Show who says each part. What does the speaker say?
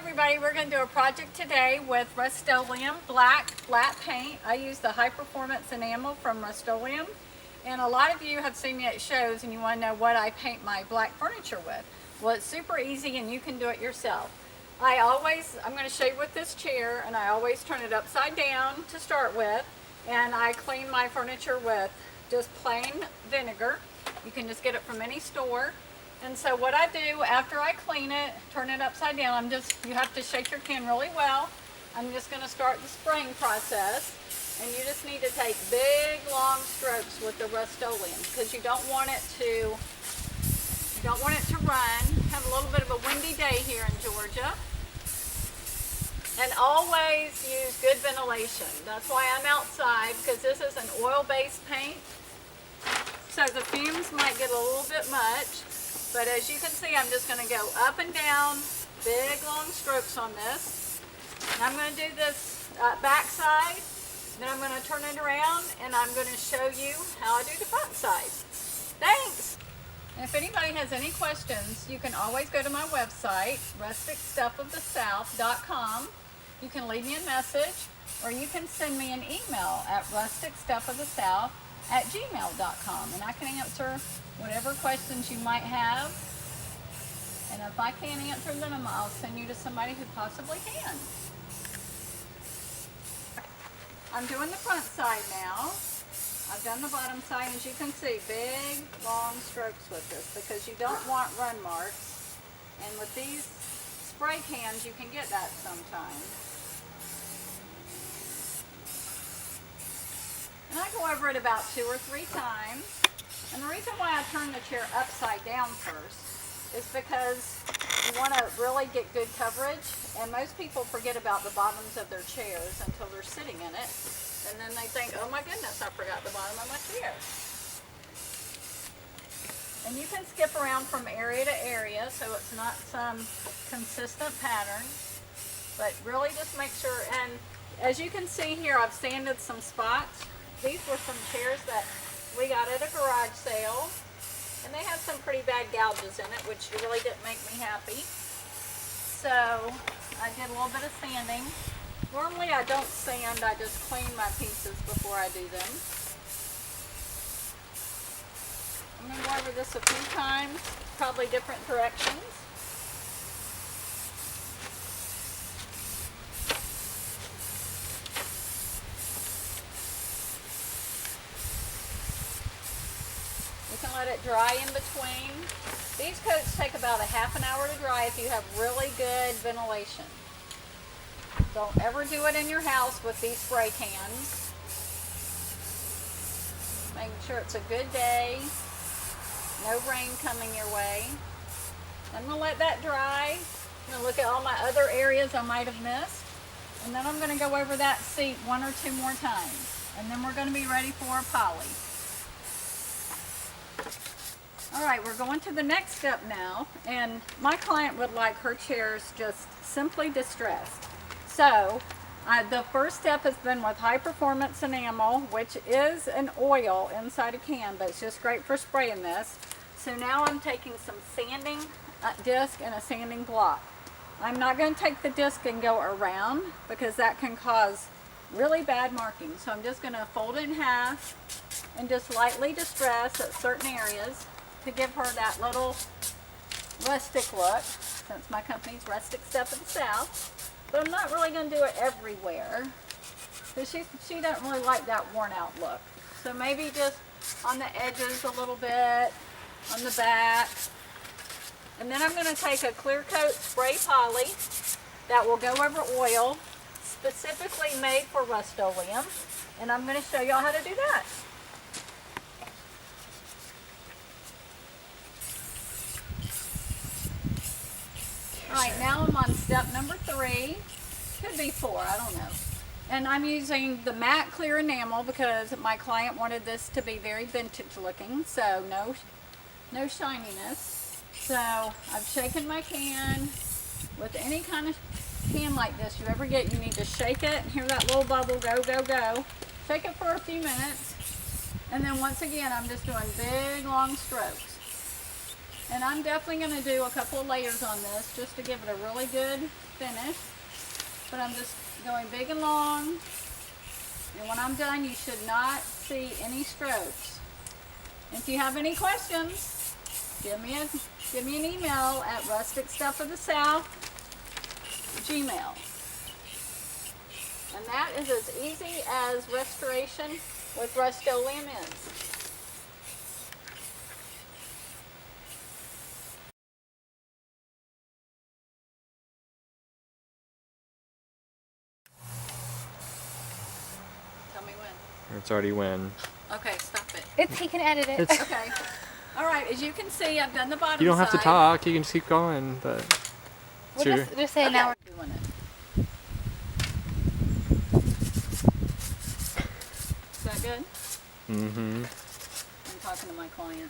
Speaker 1: everybody, we're going to do a project today with Rustoleum black flat paint. I use the high performance enamel from Rustoleum, and a lot of you have seen me at shows and you want to know what I paint my black furniture with. Well, it's super easy and you can do it yourself. I'm going to show you with this chair, and I always turn it upside down to start with, and I clean my furniture with just plain vinegar. You can just get it from any store. And so what I do after I clean it, turn it upside down, you have to shake your can really well. I'm just going to start the spraying process, and you just need to take big long strokes with the Rustoleum because you don't want it to run. Have a little bit of a windy day here in Georgia. And always use good ventilation. That's why I'm outside, because this is an oil-based paint. So the fumes might get a little bit much. But as you can see, I'm just going to go up and down, big long strokes on this. And I'm going to do this back side, then I'm going to turn it around, and I'm going to show you how I do the front side. Thanks! And if anybody has any questions, you can always go to my website, rusticstuffofthesouth.com. You can leave me a message, or you can send me an email at rusticstuffofthesouth@gmail.com, and I can answer whatever questions you might have. And if I can't answer them, I'll send you to somebody who possibly can. I'm doing the front side now. I've done the bottom side. As you can see, big long strokes with this because you don't want run marks. And with these spray cans, you can get that sometimes. And I go over it about 2 or 3 times. And the reason why I turn the chair upside down first is because you want to really get good coverage, and most people forget about the bottoms of their chairs until they're sitting in it, and then they think, oh my goodness, I forgot the bottom of my chair. And you can skip around from area to area so it's not some consistent pattern, but really just make sure. And as you can see here, I've sanded some spots. These were some chairs that we got at a garage sale, and they had some pretty bad gouges in it, which really didn't make me happy. So I did a little bit of sanding. Normally I don't sand, I just clean my pieces before I do them. I'm going to go over this a few times, probably different directions. Let it dry in between. These coats take about a half an hour to dry if you have really good ventilation. Don't ever do it in your house with these spray cans. Making sure it's a good day, no rain coming your way. I'm going to let that dry. I'm going to look at all my other areas I might have missed, and then I'm going to go over that seat 1 or 2 more times, and then we're going to be ready for a poly. All right, we're going to the next step now, and my client would like her chairs just simply distressed. So the first step has been with high performance enamel, which is an oil inside a can, but it's just great for spraying this. So now I'm taking some sanding disc and a sanding block. I'm not going to take the disc and go around because that can cause really bad marking. So I'm just going to fold it in half and just lightly distress at certain areas to give her that little rustic look, since my company's Rustic Stuff of the South. But I'm not really going to do it everywhere, because she doesn't really like that worn out look. So maybe just on the edges a little bit, on the back. And then I'm going to take a clear coat spray poly that will go over oil, specifically made for Rustoleum, and I'm going to show y'all how to do that. Alright, now I'm on step number 3, could be 4, I don't know. And I'm using the matte clear enamel because my client wanted this to be very vintage looking, so no shininess. So I've shaken my can. With any kind of can like this you ever get, you need to shake it and hear that little bubble go, go, go. Shake it for a few minutes, and then once again I'm just doing big long strokes. And I'm definitely going to do a couple of layers on this just to give it a really good finish. But I'm just going big and long. And when I'm done, you should not see any strokes. If you have any questions, give me an email at rusticstuffofthesouth@gmail.com. And that is as easy as restoration with Rustoleum is. Tell me when.
Speaker 2: It's already when.
Speaker 1: Okay, stop it.
Speaker 3: He can edit it.
Speaker 1: Okay. All right, as you can see, I've done the bottom side.
Speaker 2: You don't have to talk. You can just keep going. But
Speaker 3: We'll just say now.
Speaker 1: Okay, doing it. Is that good?
Speaker 2: mm-hmm.
Speaker 1: I'm talking to my client.